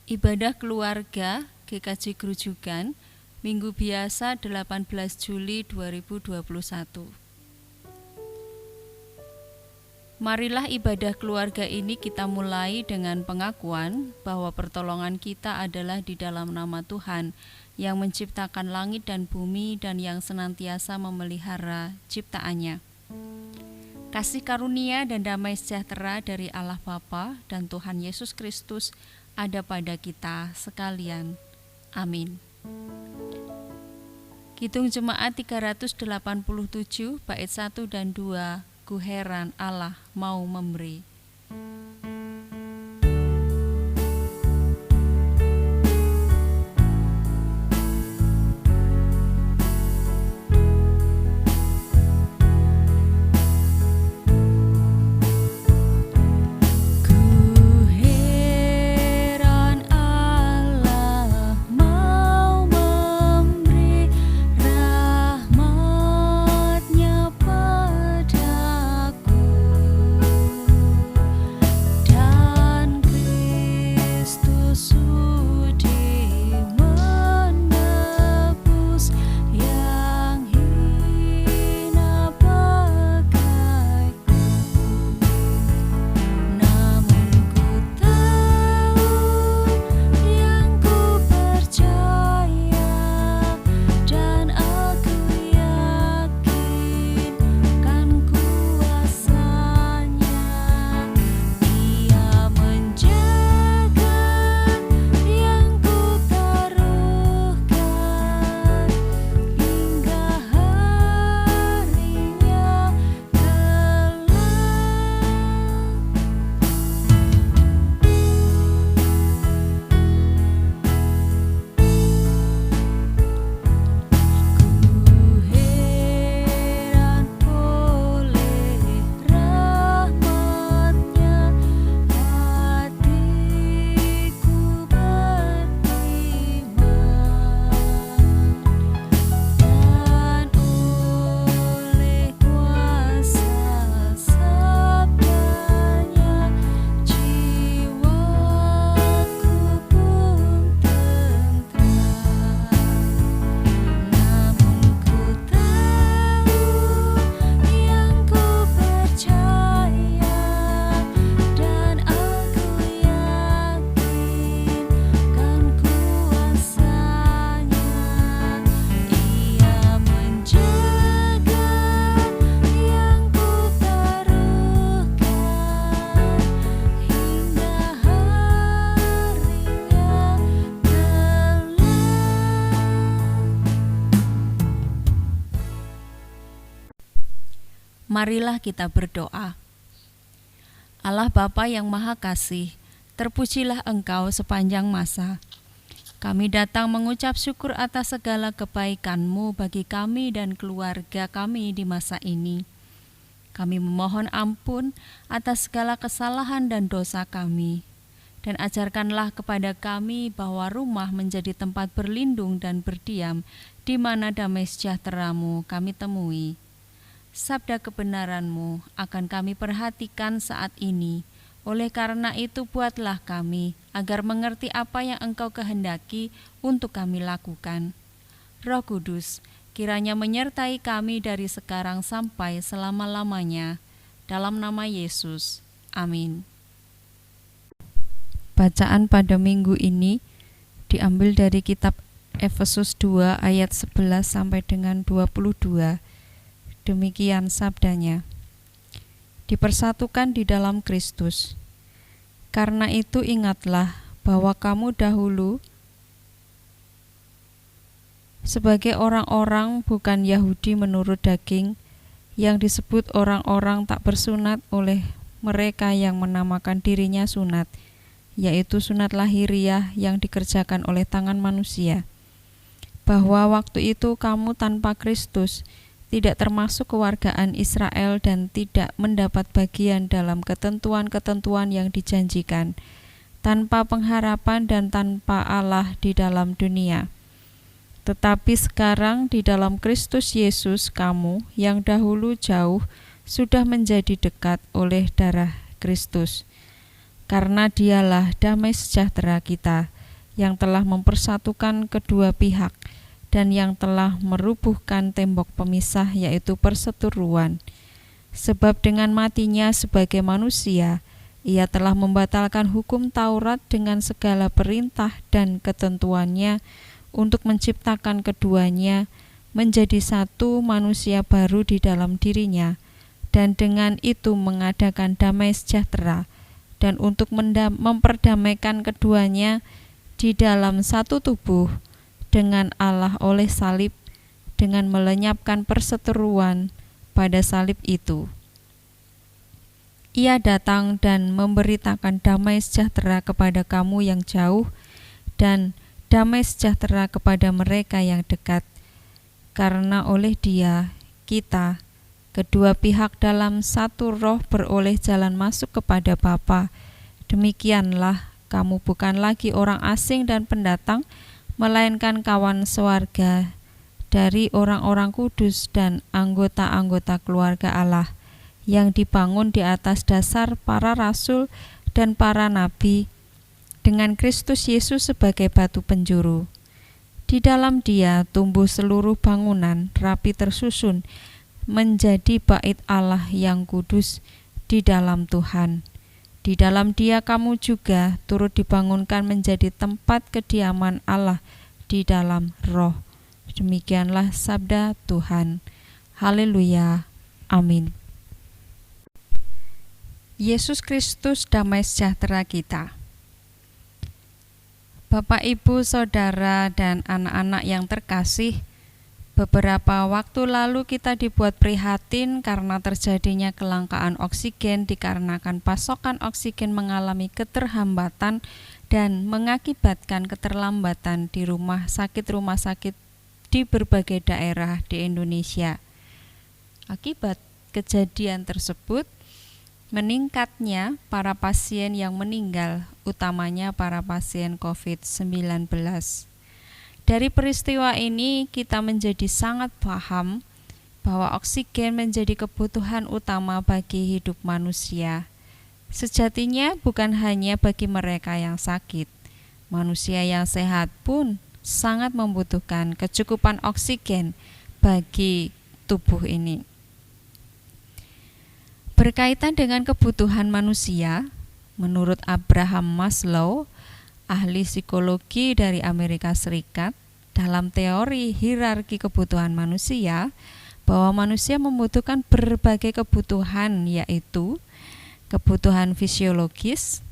Ibadah keluarga GKJ Grujugan Minggu biasa 18 Juli 2021. Marilah ibadah keluarga ini kita mulai dengan pengakuan bahwa pertolongan kita adalah di dalam nama Tuhan yang menciptakan langit dan bumi dan yang senantiasa memelihara ciptaannya. Kasih karunia dan damai sejahtera dari Allah Bapa dan Tuhan Yesus Kristus ada pada kita sekalian. Amin. Kidung Jemaat 387 bait 1 dan 2. Ku heran Allah mau memberi. Marilah kita berdoa. Allah Bapa yang Maha Kasih, terpujilah Engkau sepanjang masa. Kami datang mengucap syukur atas segala kebaikan-Mu bagi kami dan keluarga kami di masa ini. Kami memohon ampun atas segala kesalahan dan dosa kami. Dan ajarkanlah kepada kami bahwa rumah menjadi tempat berlindung dan berdiam, di mana damai sejahtera-Mu kami temui. Sabda kebenaran-Mu akan kami perhatikan saat ini. Oleh karena itu buatlah kami agar mengerti apa yang Engkau kehendaki untuk kami lakukan. Roh Kudus, kiranya menyertai kami dari sekarang sampai selama-lamanya. Dalam nama Yesus. Amin. Bacaan pada minggu ini diambil dari kitab Efesus 2 ayat 11 sampai dengan 22. Demikian sabdanya. Dipersatukan di dalam Kristus. Karena itu ingatlah bahwa kamu dahulu sebagai orang-orang bukan Yahudi menurut daging, yang disebut orang-orang tak bersunat oleh mereka yang menamakan dirinya sunat, yaitu sunat lahiriah yang dikerjakan oleh tangan manusia. Bahwa waktu itu kamu tanpa Kristus, tidak termasuk kewargaan Israel dan tidak mendapat bagian dalam ketentuan-ketentuan yang dijanjikan, tanpa pengharapan dan tanpa Allah di dalam dunia. Tetapi sekarang di dalam Kristus Yesus kamu yang dahulu jauh sudah menjadi dekat oleh darah Kristus. Karena Dialah damai sejahtera kita, yang telah mempersatukan kedua pihak dan yang telah merubuhkan tembok pemisah, yaitu perseteruan. Sebab dengan matinya sebagai manusia, ia telah membatalkan hukum Taurat dengan segala perintah dan ketentuannya untuk menciptakan keduanya menjadi satu manusia baru di dalam dirinya, dan dengan itu mengadakan damai sejahtera, dan untuk memperdamaikan keduanya di dalam satu tubuh dengan Allah oleh salib, dengan melenyapkan perseteruan pada salib itu. Ia datang dan memberitakan damai sejahtera kepada kamu yang jauh dan damai sejahtera kepada mereka yang dekat, karena oleh Dia kita kedua pihak dalam satu roh beroleh jalan masuk kepada Bapa. Demikianlah kamu bukan lagi orang asing dan pendatang, melainkan kawan sewarga dari orang-orang kudus dan anggota-anggota keluarga Allah, yang dibangun di atas dasar para rasul dan para nabi, dengan Kristus Yesus sebagai batu penjuru. Di dalam Dia tumbuh seluruh bangunan rapi tersusun menjadi bait Allah yang kudus di dalam Tuhan. Di dalam Dia kamu juga turut dibangunkan menjadi tempat kediaman Allah di dalam Roh. Demikianlah sabda Tuhan. Haleluya. Amin. Yesus Kristus damai sejahtera kita. Bapak, Ibu, Saudara, dan anak-anak yang terkasih, beberapa waktu lalu kita dibuat prihatin karena terjadinya kelangkaan oksigen dikarenakan pasokan oksigen mengalami keterhambatan dan mengakibatkan keterlambatan di rumah sakit di berbagai daerah di Indonesia. Akibat kejadian tersebut, meningkatnya para pasien yang meninggal, utamanya para pasien COVID-19. Dari peristiwa ini kita menjadi sangat paham bahwa oksigen menjadi kebutuhan utama bagi hidup manusia. Sejatinya bukan hanya bagi mereka yang sakit, manusia yang sehat pun sangat membutuhkan kecukupan oksigen bagi tubuh ini. Berkaitan dengan kebutuhan manusia, menurut Abraham Maslow, ahli psikologi dari Amerika Serikat, dalam teori hierarki kebutuhan manusia, bahwa manusia membutuhkan berbagai kebutuhan, yaitu kebutuhan fisiologis,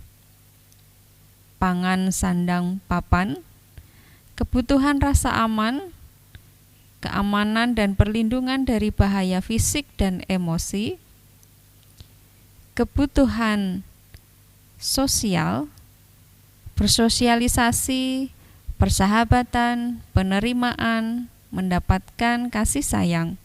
pangan, sandang, papan, kebutuhan rasa aman, keamanan dan perlindungan dari bahaya fisik dan emosi, kebutuhan sosial, bersosialisasi, persahabatan, penerimaan, mendapatkan kasih sayang,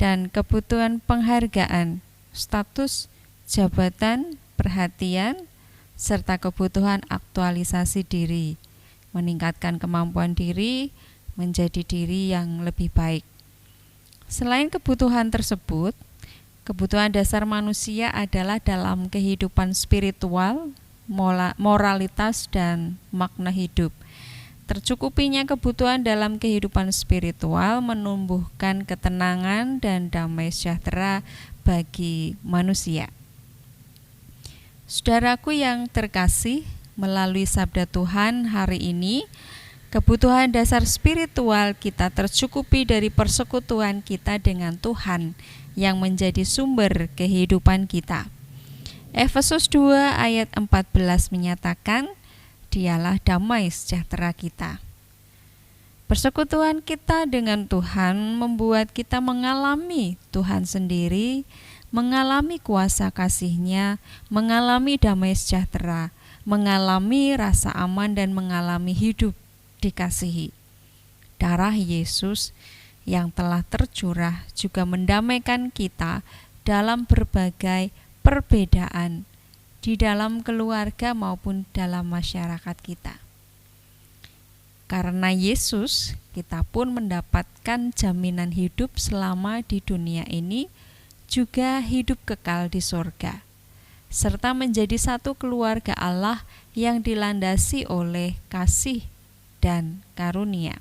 dan kebutuhan penghargaan, status, jabatan, perhatian, serta kebutuhan aktualisasi diri, meningkatkan kemampuan diri menjadi diri yang lebih baik. Selain kebutuhan tersebut, kebutuhan dasar manusia adalah dalam kehidupan spiritual, moralitas, dan makna hidup. Tercukupinya kebutuhan dalam kehidupan spiritual menumbuhkan ketenangan dan damai sejahtera bagi manusia. Saudaraku yang terkasih, melalui sabda Tuhan hari ini, kebutuhan dasar spiritual kita tercukupi dari persekutuan kita dengan Tuhan yang menjadi sumber kehidupan kita. Efesus 2 ayat 14 menyatakan, Dialah damai sejahtera kita. Persekutuan kita dengan Tuhan membuat kita mengalami Tuhan sendiri, mengalami kuasa kasih-Nya, mengalami damai sejahtera, mengalami rasa aman, dan mengalami hidup dikasihi. Darah Yesus yang telah tercurah juga mendamaikan kita dalam berbagai perbedaan di dalam keluarga maupun dalam masyarakat kita. Karena Yesus, kita pun mendapatkan jaminan hidup selama di dunia ini, juga hidup kekal di surga. serta menjadi satu keluarga Allah yang dilandasi oleh kasih dan karunia.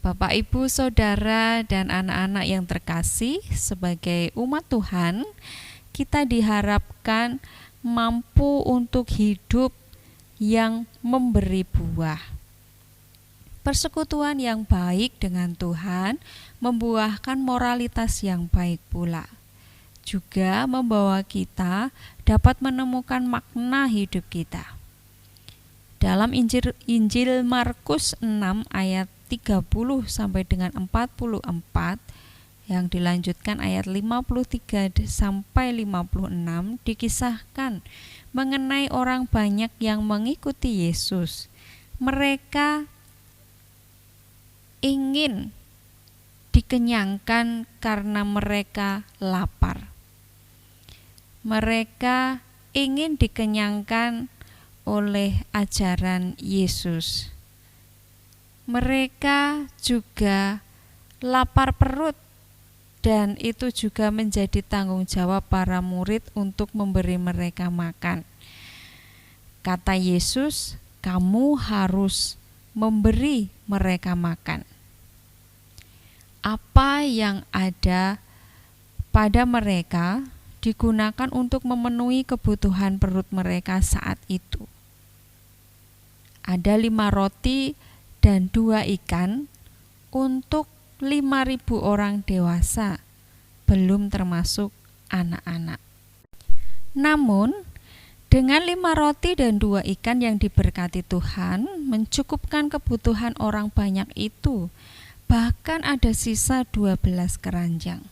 Bapak, Ibu, Saudara, dan anak-anak yang terkasih, sebagai umat Tuhan, kita diharapkan mampu untuk hidup yang memberi buah. Persekutuan yang baik dengan Tuhan membuahkan moralitas yang baik pula. Juga membawa kita dapat menemukan makna hidup kita. Dalam Injil Markus 6 ayat 30 sampai dengan 44 yang dilanjutkan ayat 53 sampai 56 dikisahkan mengenai orang banyak yang mengikuti Yesus. Mereka ingin dikenyangkan karena mereka lapar. Mereka ingin dikenyangkan oleh ajaran Yesus. Mereka juga lapar perut, dan itu juga menjadi tanggung jawab para murid untuk memberi mereka makan. Kata Yesus, "Kamu harus memberi mereka makan." Apa yang ada pada mereka digunakan untuk memenuhi kebutuhan perut mereka saat itu. Ada 5 roti dan 2 ikan untuk 5.000 orang dewasa, belum termasuk anak-anak. Namun, dengan 5 roti dan 2 ikan yang diberkati Tuhan, mencukupkan kebutuhan orang banyak itu. Bahkan ada sisa 12 keranjang.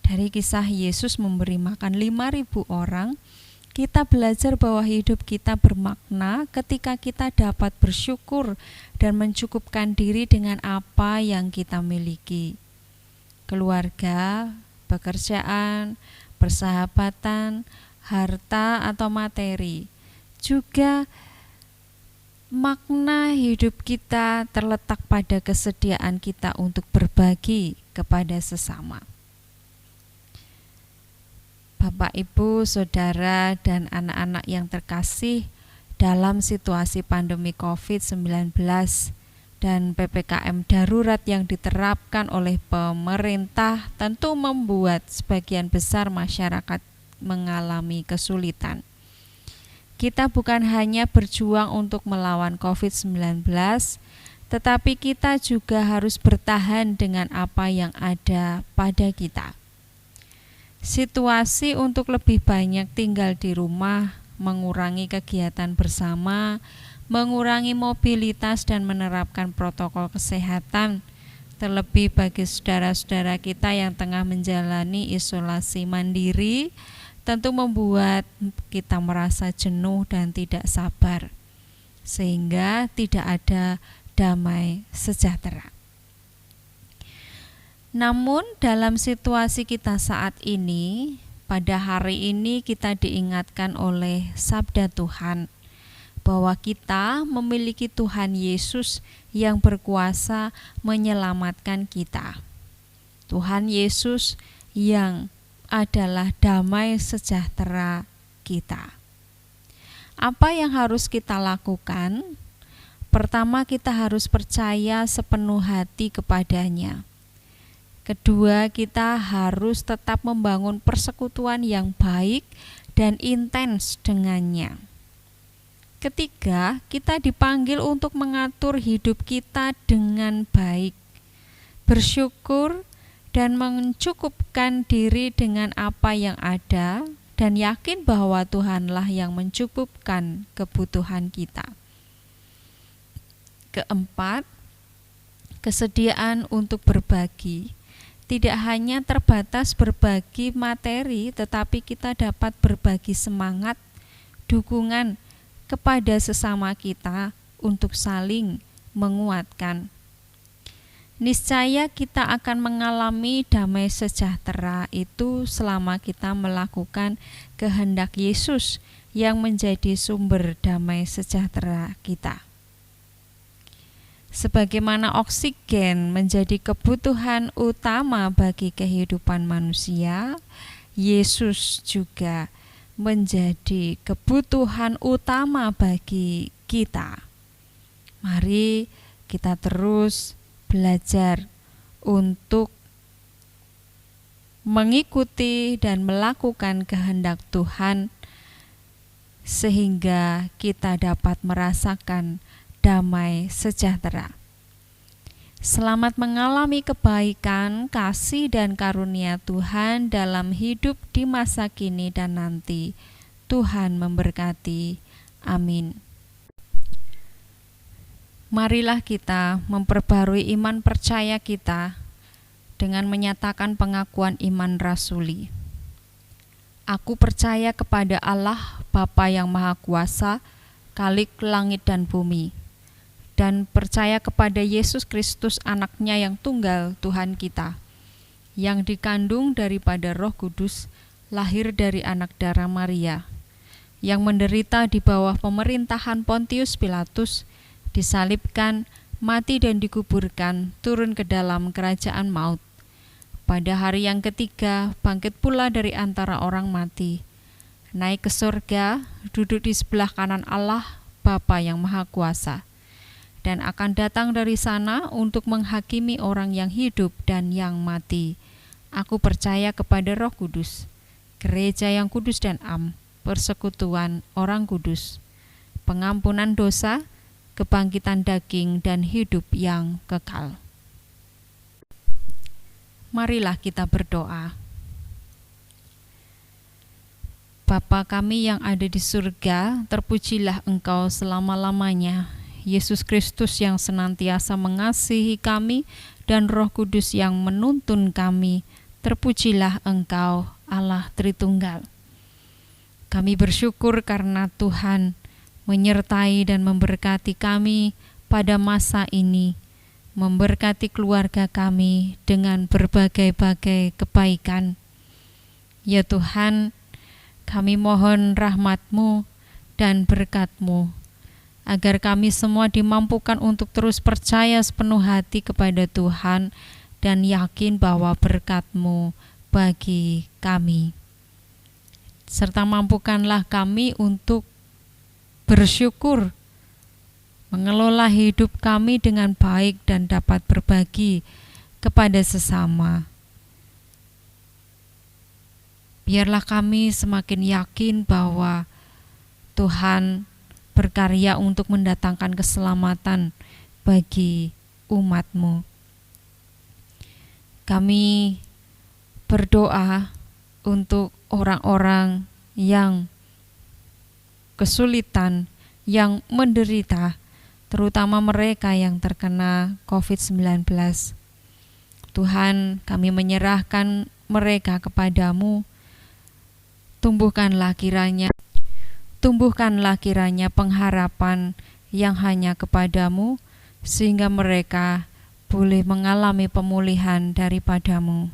Dari kisah Yesus memberi makan 5.000 orang, kita belajar bahwa hidup kita bermakna ketika kita dapat bersyukur dan mencukupkan diri dengan apa yang kita miliki. Keluarga, pekerjaan, persahabatan, harta atau materi. Juga makna hidup kita terletak pada kesediaan kita untuk berbagi kepada sesama. Bapak, Ibu, Saudara, dan anak-anak yang terkasih, dalam situasi pandemi COVID-19 dan PPKM darurat yang diterapkan oleh pemerintah tentu membuat sebagian besar masyarakat mengalami kesulitan. Kita bukan hanya berjuang untuk melawan COVID-19, tetapi kita juga harus bertahan dengan apa yang ada pada kita. Situasi untuk lebih banyak tinggal di rumah, mengurangi kegiatan bersama, mengurangi mobilitas dan menerapkan protokol kesehatan, terlebih bagi saudara-saudara kita yang tengah menjalani isolasi mandiri, tentu membuat kita merasa jenuh dan tidak sabar, sehingga tidak ada damai sejahtera. Namun dalam situasi kita saat ini, pada hari ini kita diingatkan oleh sabda Tuhan bahwa kita memiliki Tuhan Yesus yang berkuasa menyelamatkan kita. Tuhan Yesus yang adalah damai sejahtera kita. Apa yang harus kita lakukan? Pertama, kita harus percaya sepenuh hati kepadanya. Kedua, kita harus tetap membangun persekutuan yang baik dan intens dengannya. Ketiga, kita dipanggil untuk mengatur hidup kita dengan baik, bersyukur dan mencukupkan diri dengan apa yang ada, dan yakin bahwa Tuhanlah yang mencukupkan kebutuhan kita. Keempat, kesediaan untuk berbagi. Tidak hanya terbatas berbagi materi, tetapi kita dapat berbagi semangat, dukungan kepada sesama kita untuk saling menguatkan. Niscaya kita akan mengalami damai sejahtera itu selama kita melakukan kehendak Yesus yang menjadi sumber damai sejahtera kita. Sebagaimana oksigen menjadi kebutuhan utama bagi kehidupan manusia, Yesus juga menjadi kebutuhan utama bagi kita. Mari kita terus belajar untuk mengikuti dan melakukan kehendak Tuhan, sehingga kita dapat merasakan damai sejahtera. Selamat mengalami kebaikan, kasih, dan karunia Tuhan dalam hidup di masa kini dan nanti. Tuhan memberkati. Amin. Marilah kita memperbarui iman percaya kita dengan menyatakan pengakuan iman rasuli. Aku percaya kepada Allah, Bapa yang Maha Kuasa, Khalik langit dan bumi, dan percaya kepada Yesus Kristus, Anaknya yang tunggal, Tuhan kita, yang dikandung daripada Roh Kudus, lahir dari anak darah Maria, yang menderita di bawah pemerintahan Pontius Pilatus, disalibkan, mati dan dikuburkan, turun ke dalam kerajaan maut. Pada hari yang ketiga, bangkit pula dari antara orang mati, naik ke surga, duduk di sebelah kanan Allah, Bapa yang Maha Kuasa, dan akan datang dari sana untuk menghakimi orang yang hidup dan yang mati. Aku percaya kepada Roh Kudus, gereja yang kudus dan am, persekutuan orang kudus, pengampunan dosa, kebangkitan daging, dan hidup yang kekal. Marilah kita berdoa. Bapa kami yang ada di surga, terpujilah Engkau selama-lamanya. Yesus Kristus yang senantiasa mengasihi kami dan Roh Kudus yang menuntun kami, terpujilah Engkau, Allah Tritunggal. Kami bersyukur karena Tuhan menyertai dan memberkati kami pada masa ini, memberkati keluarga kami dengan berbagai-bagai kebaikan. Ya Tuhan, kami mohon rahmat-Mu dan berkat-Mu, agar kami semua dimampukan untuk terus percaya sepenuh hati kepada Tuhan dan yakin bahwa berkat-Mu bagi kami. Serta mampukanlah kami untuk bersyukur, mengelola hidup kami dengan baik dan dapat berbagi kepada sesama. Biarlah kami semakin yakin bahwa Tuhan berkarya untuk mendatangkan keselamatan bagi umat-Mu. Kami berdoa untuk orang-orang yang kesulitan, yang menderita, terutama mereka yang terkena COVID-19. Tuhan, kami menyerahkan mereka kepadamu. Tumbuhkanlah kiranya pengharapan yang hanya kepadamu, sehingga mereka boleh mengalami pemulihan daripadamu.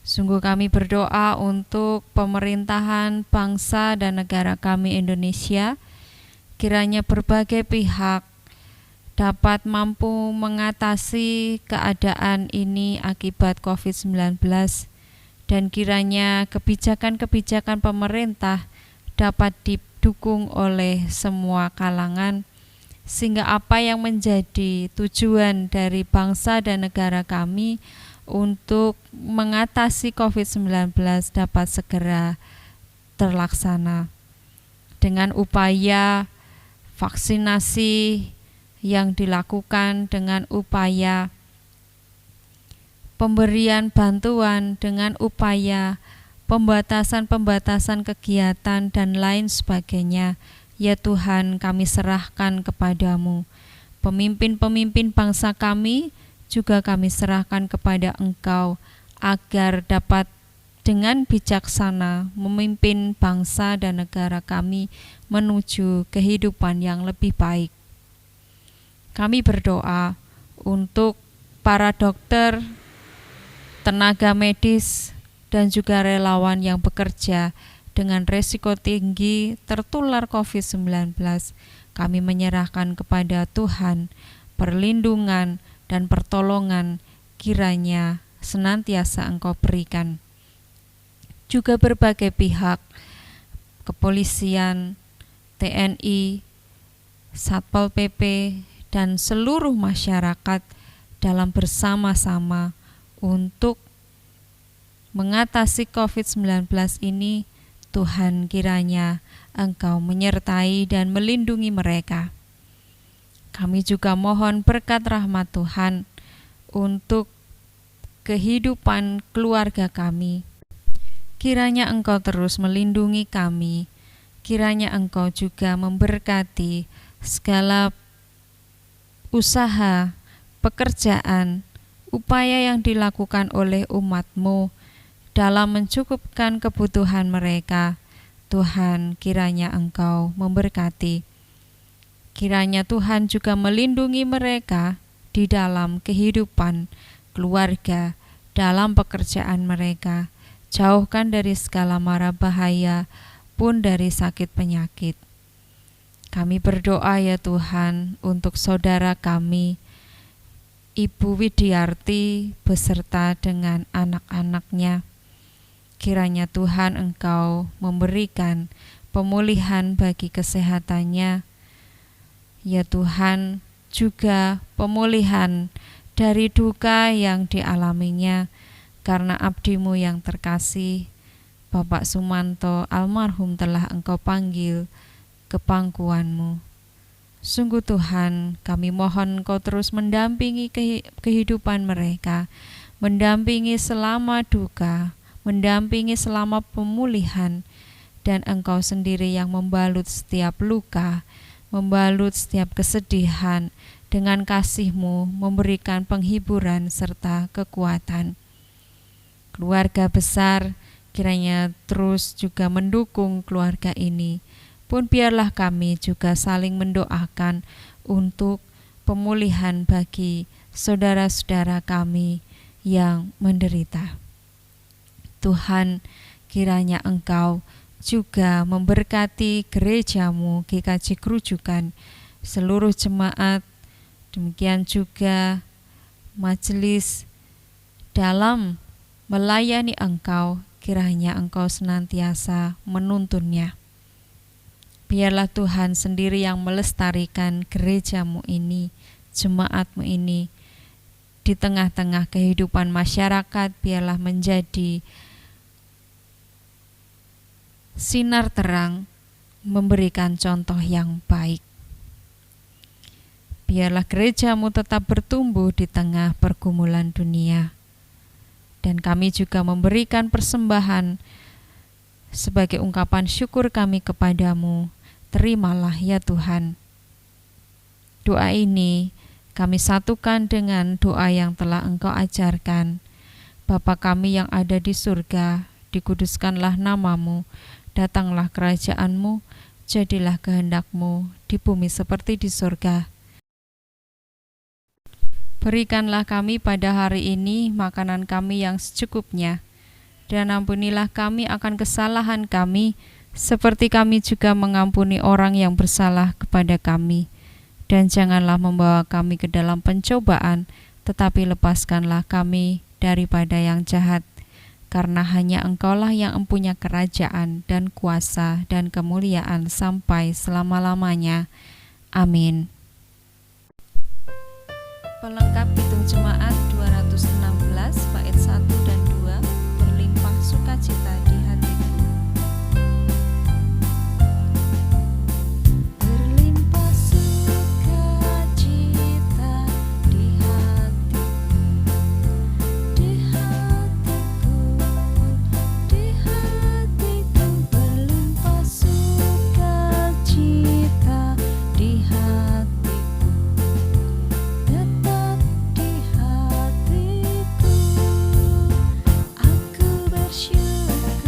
Sungguh kami berdoa untuk pemerintahan bangsa dan negara kami Indonesia, kiranya berbagai pihak dapat mampu mengatasi keadaan ini akibat COVID-19, dan kiranya kebijakan-kebijakan pemerintah dapat didukung oleh semua kalangan, sehingga apa yang menjadi tujuan dari bangsa dan negara kami untuk mengatasi COVID-19 dapat segera terlaksana. Dengan upaya vaksinasi yang dilakukan, dengan upaya pemberian bantuan, dengan upaya pembatasan kegiatan dan lain sebagainya, ya Tuhan, kami serahkan kepadamu. Pemimpin-pemimpin bangsa kami juga kami serahkan kepada Engkau, agar dapat dengan bijaksana memimpin bangsa dan negara kami menuju kehidupan yang lebih baik. Kami berdoa untuk para dokter, tenaga medis, dan juga relawan yang bekerja dengan resiko tinggi tertular COVID-19. Kami menyerahkan kepada Tuhan perlindungan dan pertolongan kiranya senantiasa Engkau berikan. juga berbagai pihak, kepolisian, TNI, Satpol PP, dan seluruh masyarakat dalam bersama-sama untuk mengatasi COVID-19 ini. Tuhan, kiranya Engkau menyertai dan melindungi mereka. Kami juga mohon berkat rahmat Tuhan untuk kehidupan keluarga kami. Kiranya Engkau terus melindungi kami. Kiranya Engkau juga memberkati segala usaha, pekerjaan, upaya yang dilakukan oleh umat-Mu dalam mencukupkan kebutuhan mereka. Tuhan, kiranya Engkau memberkati. Kiranya Tuhan juga melindungi mereka di dalam kehidupan keluarga, dalam pekerjaan mereka. Jauhkan dari segala mara bahaya, pun dari sakit penyakit. Kami berdoa ya Tuhan untuk saudara kami, Ibu Widiarti beserta dengan anak-anaknya. Kiranya Tuhan Engkau memberikan pemulihan bagi kesehatannya. Ya Tuhan, juga pemulihan dari duka yang dialaminya karena abdi-Mu yang terkasih, Bapak Sumanto almarhum telah Engkau panggil ke pangkuan-Mu. Sungguh Tuhan, kami mohon Engkau terus mendampingi kehidupan mereka, mendampingi selama duka, mendampingi selama pemulihan, dan Engkau sendiri yang membalut setiap luka, membalut setiap kesedihan dengan kasih-Mu, memberikan penghiburan serta kekuatan. Keluarga besar kiranya terus juga mendukung keluarga ini, pun biarlah kami juga saling mendoakan untuk pemulihan bagi saudara-saudara kami yang menderita. Tuhan, kiranya Engkau juga memberkati gereja-Mu GKJ Kerujukan, seluruh jemaat, demikian juga majelis dalam melayani Engkau. Kiranya Engkau senantiasa menuntunnya. Biarlah Tuhan sendiri yang melestarikan gereja-Mu ini, jemaat-Mu ini, di tengah-tengah kehidupan masyarakat. Biarlah menjadi sinar terang, memberikan contoh yang baik. Biarlah gereja-Mu tetap bertumbuh di tengah pergumulan dunia. Dan kami juga memberikan persembahan sebagai ungkapan syukur kami kepadamu. Terimalah ya Tuhan. Doa ini kami satukan dengan doa yang telah Engkau ajarkan. Bapa kami yang ada di surga, dikuduskanlah nama-Mu, datanglah kerajaan-Mu, jadilah kehendak-Mu di bumi seperti di surga. Berikanlah kami pada hari ini makanan kami yang secukupnya, dan ampunilah kami akan kesalahan kami, seperti kami juga mengampuni orang yang bersalah kepada kami. Dan janganlah membawa kami ke dalam pencobaan, tetapi lepaskanlah kami daripada yang jahat. Karena hanya Engkaulah yang mempunyai kerajaan dan kuasa dan kemuliaan sampai selama-lamanya. Amin. Pelengkap Hitung Jemaat 216 bait 1 dan 2, berlimpah sukacita di hatiku. Berlimpah sukacita di hatiku, di hatiku, di hatiku, berlimpah sukacita di hatiku. Aku bersyukur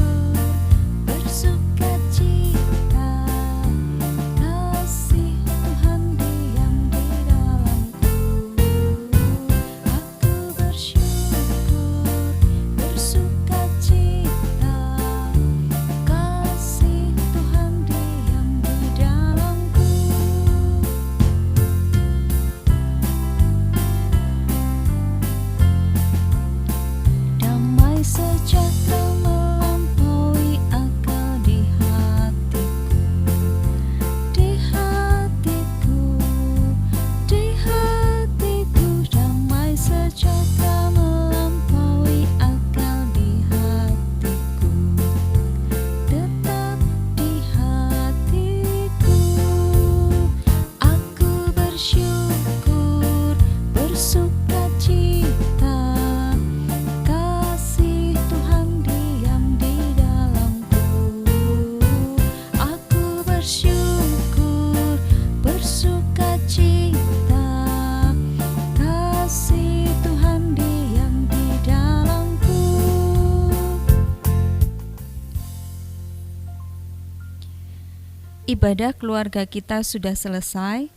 Ibadah keluarga kita sudah selesai.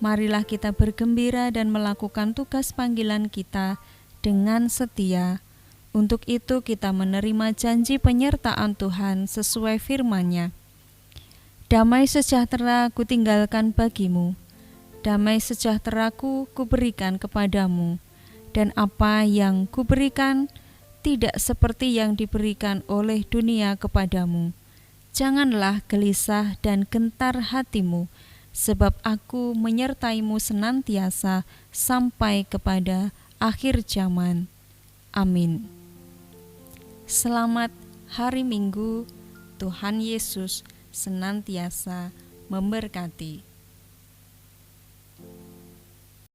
Marilah kita bergembira dan melakukan tugas panggilan kita dengan setia. Untuk itu kita menerima janji penyertaan Tuhan sesuai firman-Nya. Damai sejahtera kutinggalkan bagimu, damai sejahteraku kuberikan kepadamu, dan apa yang kuberikan tidak seperti yang diberikan oleh dunia kepadamu. Janganlah gelisah dan gentar hatimu, sebab aku menyertaimu senantiasa sampai kepada akhir zaman. Amin. Selamat hari Minggu. Tuhan Yesus senantiasa memberkati.